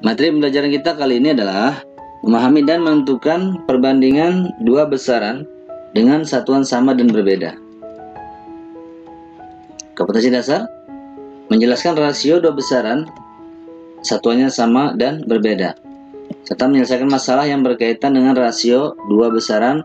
Materi pembelajaran kita kali ini adalah memahami dan menentukan perbandingan dua besaran dengan satuan sama dan berbeda. Kompetensi dasar menjelaskan rasio dua besaran, satuannya sama dan berbeda, serta menyelesaikan masalah yang berkaitan dengan rasio dua besaran,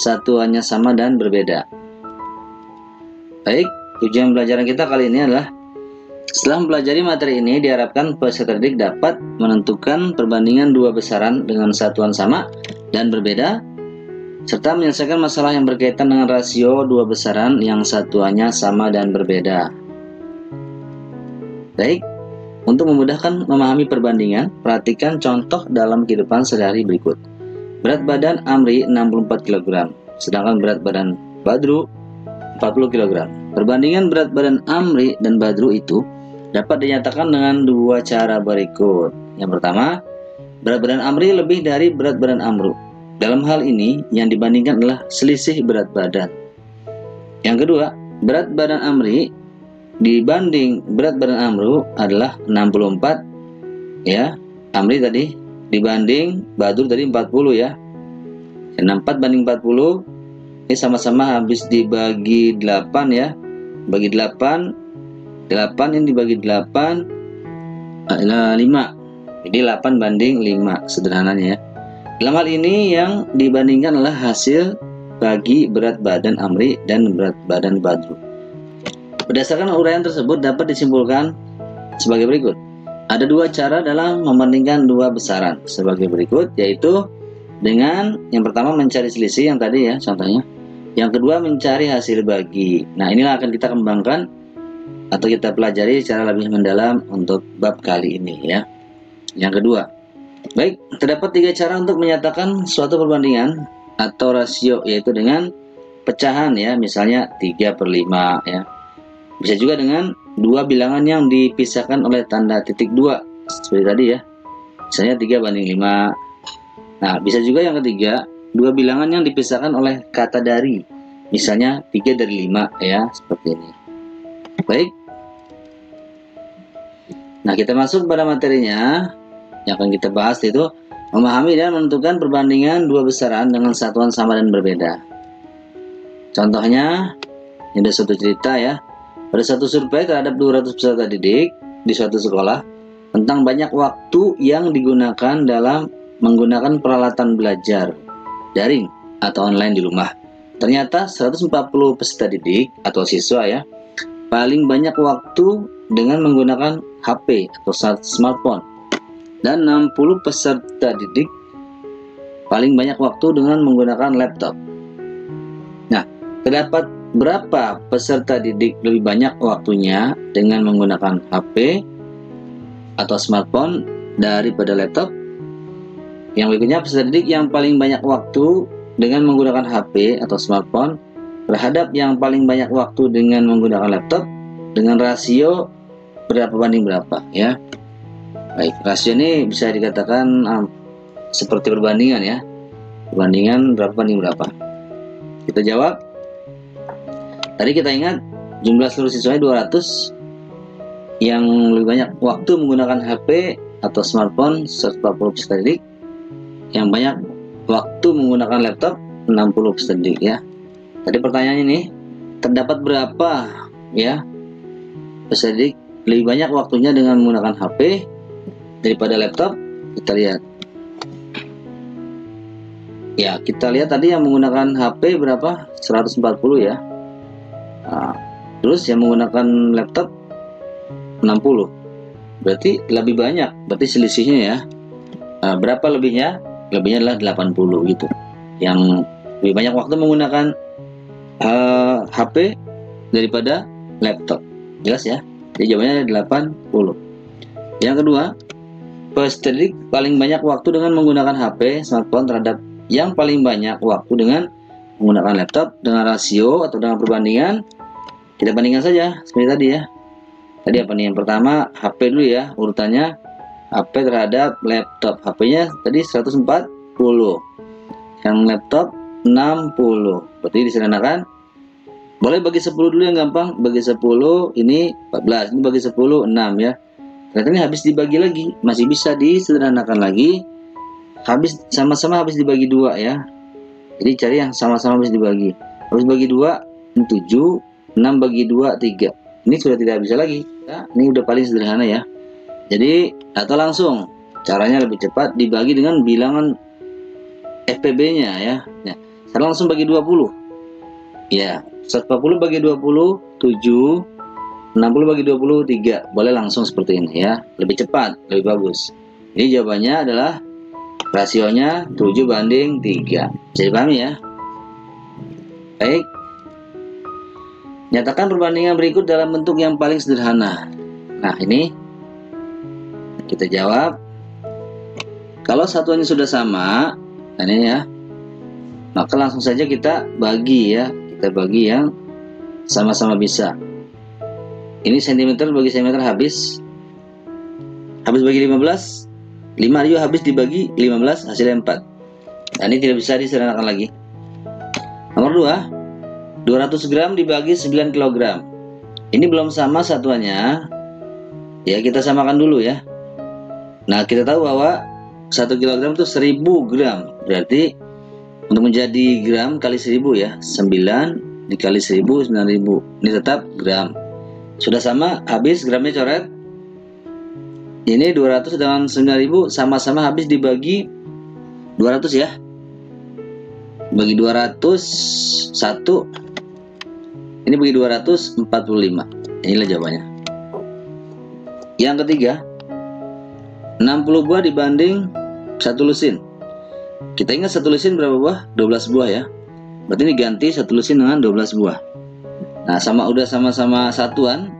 satuannya sama dan berbeda. Baik, tujuan pembelajaran kita kali ini adalah setelah mempelajari materi ini, diharapkan peserta didik dapat menentukan perbandingan dua besaran dengan satuan sama dan berbeda, serta menyelesaikan masalah yang berkaitan dengan rasio dua besaran yang satuannya sama dan berbeda. Baik, untuk memudahkan memahami perbandingan, perhatikan contoh dalam kehidupan sehari-hari berikut. Berat badan Amri 64 kg, sedangkan berat badan Badru 40 kg. Perbandingan berat badan Amri dan Badru itu dapat dinyatakan dengan dua cara berikut. Yang pertama, berat badan Amri lebih dari berat badan Amru. Dalam hal ini, yang dibandingkan adalah selisih berat badan. Yang kedua, berat badan Amri dibanding berat badan Amru adalah 64 ya. Amri tadi dibanding Badru tadi 40 ya. 64 banding 40 ini sama-sama habis dibagi 8 ya. Bagi 8 ini dibagi 8 adalah 5. Jadi 8 banding 5 sederhananya ya. Dalam hal ini yang dibandingkan adalah hasil bagi berat badan Amri dan berat badan Badru. Berdasarkan uraian tersebut dapat disimpulkan sebagai berikut. Ada dua cara dalam membandingkan dua besaran sebagai berikut, yaitu dengan yang pertama mencari selisih yang tadi ya contohnya. Yang kedua mencari hasil bagi. Nah, inilah akan kita kembangkan atau kita pelajari secara lebih mendalam untuk bab kali ini ya. Yang kedua, baik, terdapat tiga cara untuk menyatakan suatu perbandingan atau rasio, yaitu dengan pecahan ya, misalnya 3/5 ya. Bisa juga dengan dua bilangan yang dipisahkan oleh tanda titik 2 seperti tadi ya, misalnya 3/5. Nah, bisa juga yang ketiga, dua bilangan yang dipisahkan oleh kata dari, misalnya 3/5 ya, seperti ini. Baik, nah kita masuk pada materinya yang akan kita bahas, yaitu memahami dan menentukan perbandingan dua besaran dengan satuan sama dan berbeda. Contohnya, ini ada suatu cerita ya. Pada satu survei terhadap 200 peserta didik di suatu sekolah tentang banyak waktu yang digunakan dalam menggunakan peralatan belajar daring atau online di rumah. Ternyata 140 peserta didik atau siswa ya paling banyak waktu dengan menggunakan HP atau smartphone, dan 60 peserta didik paling banyak waktu dengan menggunakan laptop. Nah, terdapat berapa peserta didik lebih banyak waktunya dengan menggunakan HP atau smartphone daripada laptop? Yang berikutnya, peserta didik yang paling banyak waktu dengan menggunakan HP atau smartphone terhadap yang paling banyak waktu dengan menggunakan laptop dengan rasio berapa banding berapa ya. Baik, rasio ini bisa dikatakan seperti perbandingan ya. Perbandingan berapa banding berapa. Kita jawab. Tadi kita ingat jumlah seluruh siswanya 200, yang lebih banyak waktu menggunakan HP atau smartphone 140 peserta didik, yang banyak waktu menggunakan laptop 60 peserta didik ya. Tadi pertanyaannya nih, terdapat berapa ya peserta didik lebih banyak waktunya dengan menggunakan HP daripada laptop? Kita lihat. Ya, kita lihat tadi yang menggunakan HP berapa? 140 ya. Nah, terus yang menggunakan laptop 60. Berarti lebih banyak, berarti selisihnya ya. Nah, berapa lebihnya? Lebihnya adalah 80 gitu. Yang lebih banyak waktu menggunakan HP daripada laptop. Jelas ya? Jadi jawabannya ada 80. Yang kedua, peserta didik paling banyak waktu dengan menggunakan HP, smartphone terhadap yang paling banyak waktu dengan menggunakan laptop dengan rasio atau dengan perbandingan. Kita bandingkan saja seperti tadi ya. Tadi apa nih? Yang pertama HP dulu ya, urutannya HP terhadap laptop. HP-nya tadi 140, yang laptop 60. Berarti disederhanakan. Boleh bagi 10 dulu yang gampang. Bagi 10 ini 14, ini bagi 10 6 ya. Ternyata ini habis dibagi lagi, masih bisa disederhanakan lagi. Habis sama-sama habis dibagi 2 ya. Jadi cari yang sama-sama habis dibagi. Habis bagi 2 7, 6 bagi 2 3. Ini sudah tidak bisa lagi. Nah, ini udah paling sederhana ya. Jadi atau langsung caranya lebih cepat, dibagi dengan bilangan FPB-nya ya. Nah, sekarang langsung bagi 20. Ya, 140 bagi 20 7, 60 bagi 20 3. Boleh langsung seperti ini ya. Lebih cepat, lebih bagus. Ini jawabannya adalah rasionya 7 banding 3. Bisa dipahami ya? Baik. Nyatakan perbandingan berikut dalam bentuk yang paling sederhana. Nah, ini kita jawab. Kalau satuannya sudah sama, ini ya, maka langsung saja kita bagi ya. Kita bagi yang sama-sama bisa. Ini cm bagi cm habis bagi 15. 5 juga habis dibagi 15, hasilnya 4. Nah, ini tidak bisa disederhanakan lagi. Nomor 2, 200 gram dibagi 9 kg. Ini belum sama satuannya. Ya, kita samakan dulu ya. Nah, kita tahu bahwa 1 kg itu 1000 gram. Berarti untuk menjadi gram kali 1000 ya. 9 dikali 1000, 9000. Ini tetap gram. Sudah sama, habis gramnya coret. Ini 200 dengan 9000 sama-sama habis dibagi 200 ya. Bagi 200 1. Ini bagi 245. Inilah jawabannya. Yang ketiga, 60 buah dibanding 1 lusin. Kita ingat 1 lusin berapa buah? 12 buah ya. Berarti ini ganti 1 lusin dengan 12 buah. Nah, udah sama-sama satuan,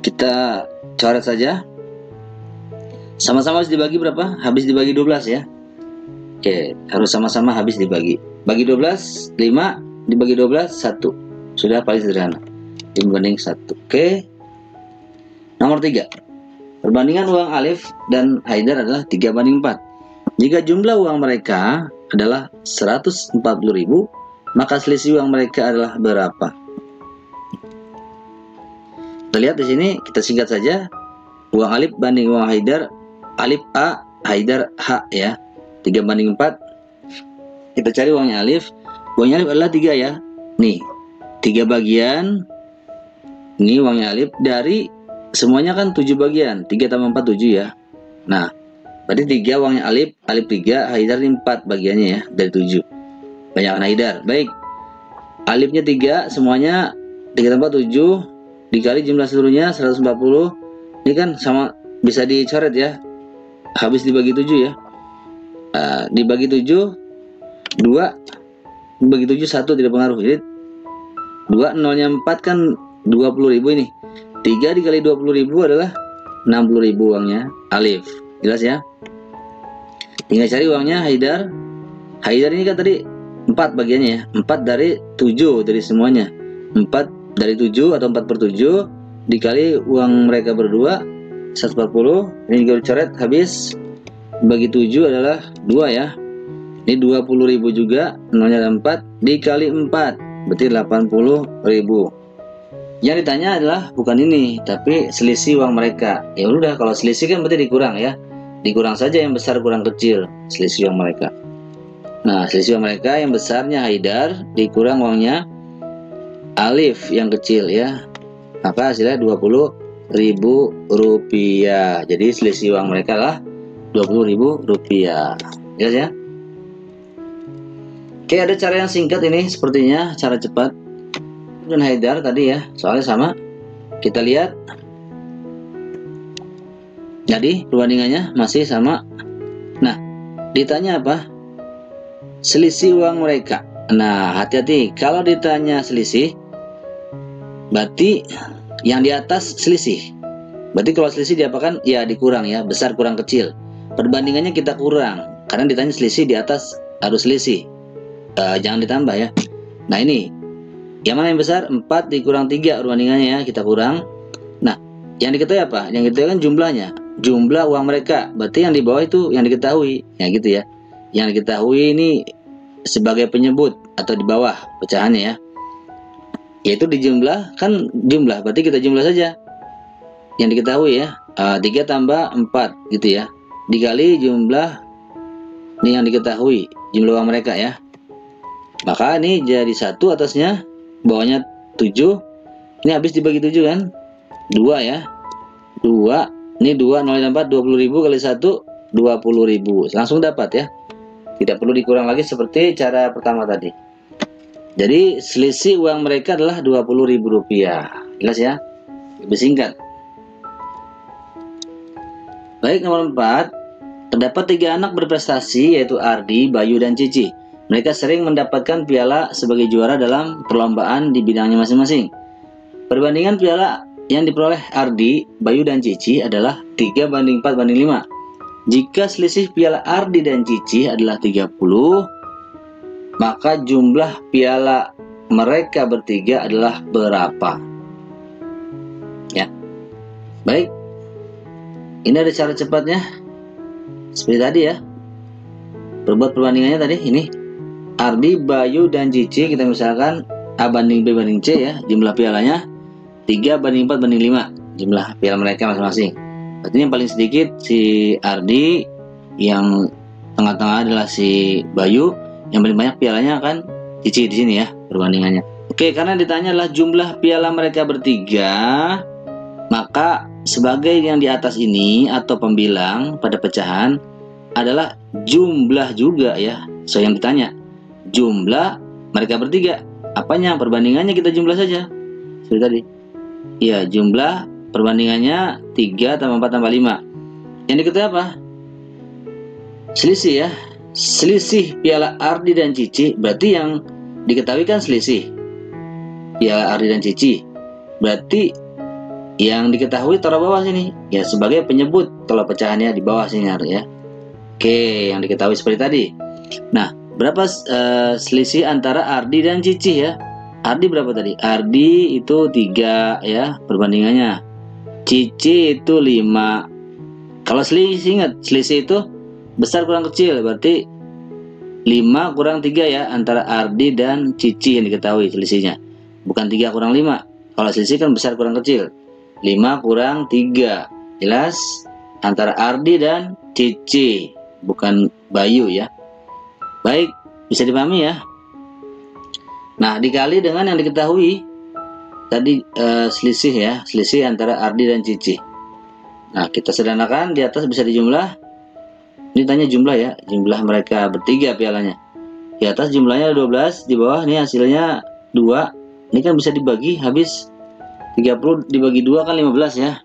kita coret saja. Sama-sama habis dibagi berapa? Habis dibagi 12 ya. Oke, harus sama-sama habis dibagi. Bagi 12, 5 dibagi 12, 1. Sudah paling sederhana. 5 banding 1. Oke. Nomor 3. Perbandingan uang Alif dan Haidar adalah 3 banding 4. Jika jumlah uang mereka adalah 140.000, maka selisih uang mereka adalah berapa? Kita lihat di sini, kita singkat saja. Uang Alif banding uang Haidar. Alif A, Haidar H ya. 3 banding 4. Kita cari uangnya Alif. Uangnya Alif adalah 3 ya. Nih, 3 bagian. Ini uangnya Alif. Dari semuanya kan 7 bagian. 3 tambah 4, 7 ya. Nah, berarti 3 uangnya Alif. Alif 3, Haidar 4 bagiannya ya. Dari 7. Banyakan Haidar. Baik. Alifnya 3, semuanya 3 tambah 7 dikali jumlah seluruhnya 140. Ini kan sama, bisa dicoret ya. Habis dibagi 7 ya. Dibagi 7 2, dibagi 7 1 tidak pengaruh. Jadi 2 nolnya 4 kan 20.000 ini. 3 dikali 20.000 adalah 60.000 uangnya Alif. Jelas ya? Tinggal cari uangnya Haidar. Haidar ini kan tadi 4 bagiannya ya. 4 dari 7 dari semuanya. 4 dari 7 atau 4/7 dikali uang mereka berdua 140. Ini juga dicoret, habis bagi 7 adalah 2 ya. Ini 20.000 juga, nolnya ada 4 dikali 4 berarti 80.000. Yang ditanya adalah bukan ini, tapi selisih uang mereka. Ya udah, kalau selisih kan berarti dikurang ya. Dikurang saja yang besar kurang kecil, selisih uang mereka. Nah, selisih uang mereka yang besarnya Haidar dikurang uangnya Alif yang kecil ya. Maka hasilnya 20.000 rupiah. Jadi selisih uang mereka adalah 20.000 rupiah. Jelas ya? Oke, ada cara yang singkat ini sepertinya, cara cepat. Dan Haidar tadi ya, soalnya sama. Kita lihat. Jadi perbandingannya masih sama. Nah, ditanya apa? Selisih uang mereka. Nah, hati-hati. Kalau ditanya selisih, berarti yang di atas selisih. Berarti kalau selisih diapakan? Ya dikurang ya, besar kurang kecil. Perbandingannya kita kurang, karena ditanya selisih di atas harus selisih. Jangan ditambah ya. Nah ini, yang mana yang besar? 4 dikurang 3 perbandingannya ya, kita kurang. Nah, yang diketahui apa? Yang diketahui kan jumlahnya. Jumlah uang mereka, berarti yang di bawah itu yang diketahui. Ya gitu ya. Yang diketahui ini sebagai penyebut atau di bawah pecahannya ya. Yaitu di jumlah, kan jumlah, berarti kita jumlah saja. yang diketahui ya, 3 tambah 4 gitu ya, dikali jumlah ini yang diketahui, jumlah uang mereka ya. Maka ini jadi 1 atasnya, bawahnya 7. Ini habis dibagi 7 kan, 2 ya, 2, ini 2, 0 dan 4, 20.000 kali 1, 20.000. Langsung dapat ya, tidak perlu dikurang lagi seperti cara pertama tadi. Jadi selisih uang mereka adalah Rp20.000. Jelas ya, lebih singkat. Baik, nomor 4. Terdapat 3 anak berprestasi, yaitu Ardi, Bayu, dan Cici. Mereka sering mendapatkan piala sebagai juara dalam perlombaan di bidangnya masing-masing. Perbandingan piala yang diperoleh Ardi, Bayu, dan Cici adalah 3 banding 4 banding 5. Jika selisih piala Ardi dan Cici adalah 30, maka jumlah piala mereka bertiga adalah berapa? Ya, baik. Ini ada cara cepatnya. Seperti tadi ya, perbuat perbandingannya tadi. Ini Ardi, Bayu, dan Cici, kita misalkan A banding B banding C ya, jumlah pialanya 3 banding 4 banding 5, jumlah piala mereka masing-masing. Berarti yang paling sedikit si Ardi, yang tengah-tengah adalah si Bayu, yang paling banyak pialanya kan Cici di sini ya, perbandingannya. Oke, karena ditanya adalah jumlah piala mereka bertiga, maka sebagai yang di atas ini atau pembilang pada pecahan adalah jumlah juga ya. So yang ditanya jumlah mereka bertiga, apanya? Perbandingannya kita jumlah saja seperti tadi. Ya, jumlah perbandingannya 3 tambah 4 tambah 5. Yang diketahui apa? Selisih ya. Selisih piala Ardi dan Cici, berarti yang diketahui kan selisih piala Ardi dan Cici. Berarti yang diketahui taruh bawah sini ya, sebagai penyebut kalau pecahannya di bawah sini ya. Oke, yang diketahui seperti tadi. Nah, berapa selisih antara Ardi dan Cici ya? Ardi berapa tadi? Ardi itu 3 ya perbandingannya. Cici itu 5. Kalau selisih, ingat selisih itu besar kurang kecil, berarti 5 kurang 3 ya, antara Ardi dan Cici yang diketahui selisihnya. Bukan 3 kurang 5. Kalau selisih kan besar kurang kecil. 5 kurang 3. Jelas? Antara Ardi dan Cici, bukan Bayu ya. Baik, bisa dipahami ya. Nah, dikali dengan yang diketahui tadi selisih ya, selisih antara Ardi dan Cici. Nah, kita sederhanakan, di atas bisa dijumlah. Ini tanya jumlah ya, jumlah mereka bertiga pialanya. Di atas jumlahnya 12, di bawah ini hasilnya 2. Ini kan bisa dibagi, habis 30 dibagi 2 kan 15 ya.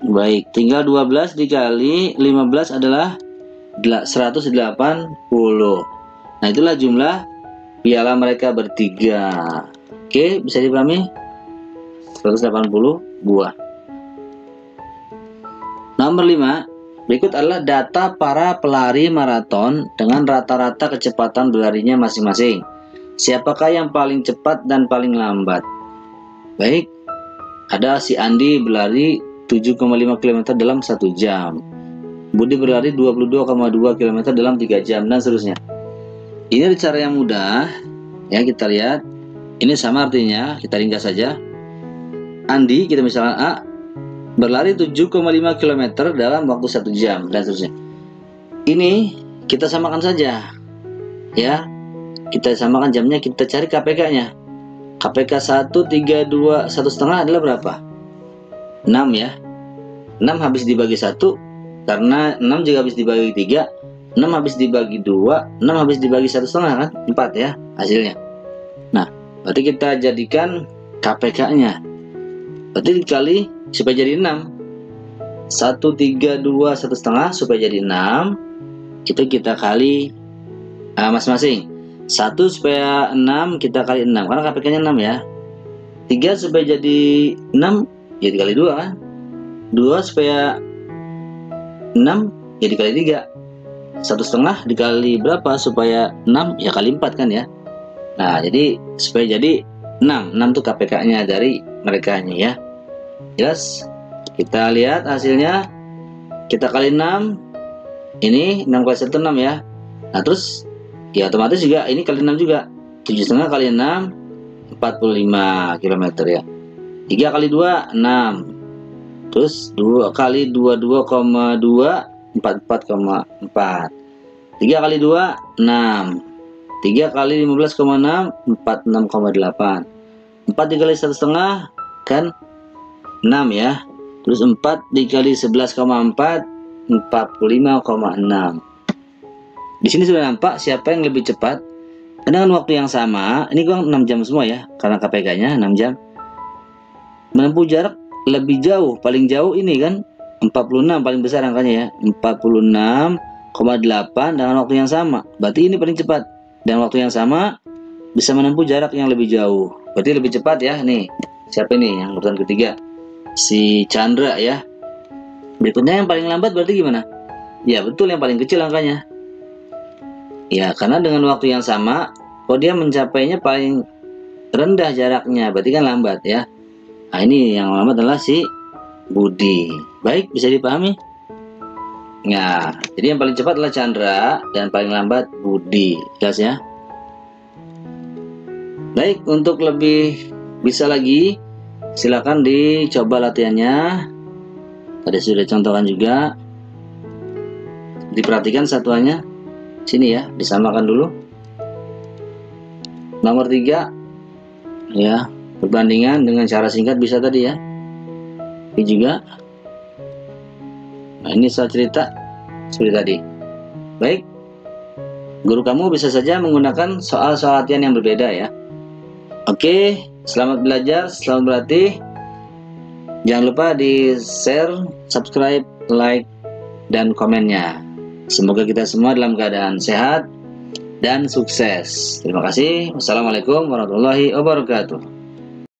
Baik, tinggal 12 dikali 15 adalah 180. Nah, itulah jumlah piala mereka bertiga. Oke, bisa dipahami? 180 buah. Nomor 5. Berikut adalah data para pelari maraton dengan rata-rata kecepatan berlarinya masing-masing. Siapakah yang paling cepat dan paling lambat? Baik, ada si Andi berlari 7,5 km dalam 1 jam. Budi berlari 22,2 km dalam 3 jam, dan seterusnya. Ini ada cara yang mudah ya, kita lihat. Ini sama artinya, kita ringkas saja. Andi, kita misalkan A, berlari 7,5 km dalam waktu 1 jam, dan seterusnya. Ini kita samakan saja ya. Kita samakan jamnya, kita cari KPK-nya. KPK 1, 3, 2, 1,5 adalah berapa? 6 ya. 6 habis dibagi 1, karena 6 juga habis dibagi 3, 6 habis dibagi 2, 6 habis dibagi 1,5 kan? 4 ya hasilnya. Nah, berarti kita jadikan KPK-nya. Berarti dikali supaya jadi 6. 1, 3, 2, 1,5 supaya jadi 6. Itu kita kali masing-masing. 1 supaya 6 kita kali 6, karena KPK-nya 6 ya. 3 supaya jadi 6 ya dikali 2 kan. 2 supaya 6 ya dikali 3. 1,5 dikali berapa supaya 6 ya kali 4 kan ya. Nah, jadi supaya jadi 6. 6 itu KPK-nya dari mereka ini ya. Jelas? Kita lihat hasilnya. Kita kali 6. Ini 6 kali 1 6 ya. Nah, terus ya otomatis juga ini kali 6 juga. 7,5 kali 6 45 km ya. 3 kali 2 6. Terus 2 kali 22,2 44,4. 3 kali 2 6. 3 kali 15,6 46,8. 4 dikali 1,5 kan 6 ya. Terus 4 dikali 11,4 45,6. Di sini sudah nampak siapa yang lebih cepat. Dengan waktu yang sama, ini kurang 6 jam semua ya, karena KPK-nya 6 jam. Menempuh jarak lebih jauh, paling jauh ini kan 46 paling besar angkanya ya, 46,8 dengan waktu yang sama. Berarti ini paling cepat. Dan waktu yang sama bisa menempuh jarak yang lebih jauh. Berarti lebih cepat ya. Nih, siapa ini yang urutan ketiga? Si Chandra ya. Berikutnya yang paling lambat berarti gimana? Ya betul, yang paling kecil angkanya. Ya, karena dengan waktu yang sama, kok dia mencapainya paling rendah jaraknya, berarti kan lambat ya. Nah, ini yang lambat adalah si Budi. Baik, bisa dipahami? Nah, jadi yang paling cepat adalah Chandra dan paling lambat Budi. Jelas ya? Baik, untuk lebih bisa lagi, silakan dicoba latihannya. Tadi sudah contohkan juga. Diperhatikan satuannya. Sini ya, disamakan dulu. Nomor 3 ya, perbandingan dengan cara singkat bisa tadi ya. Ini juga. Nah, ini saya cerita seperti tadi. Baik, guru kamu bisa saja menggunakan soal-soal latihan yang berbeda ya. Oke, selamat belajar, selamat berlatih. Jangan lupa di share, subscribe, like, dan komennya. Semoga kita semua dalam keadaan sehat dan sukses. Terima kasih. Wassalamualaikum warahmatullahi wabarakatuh.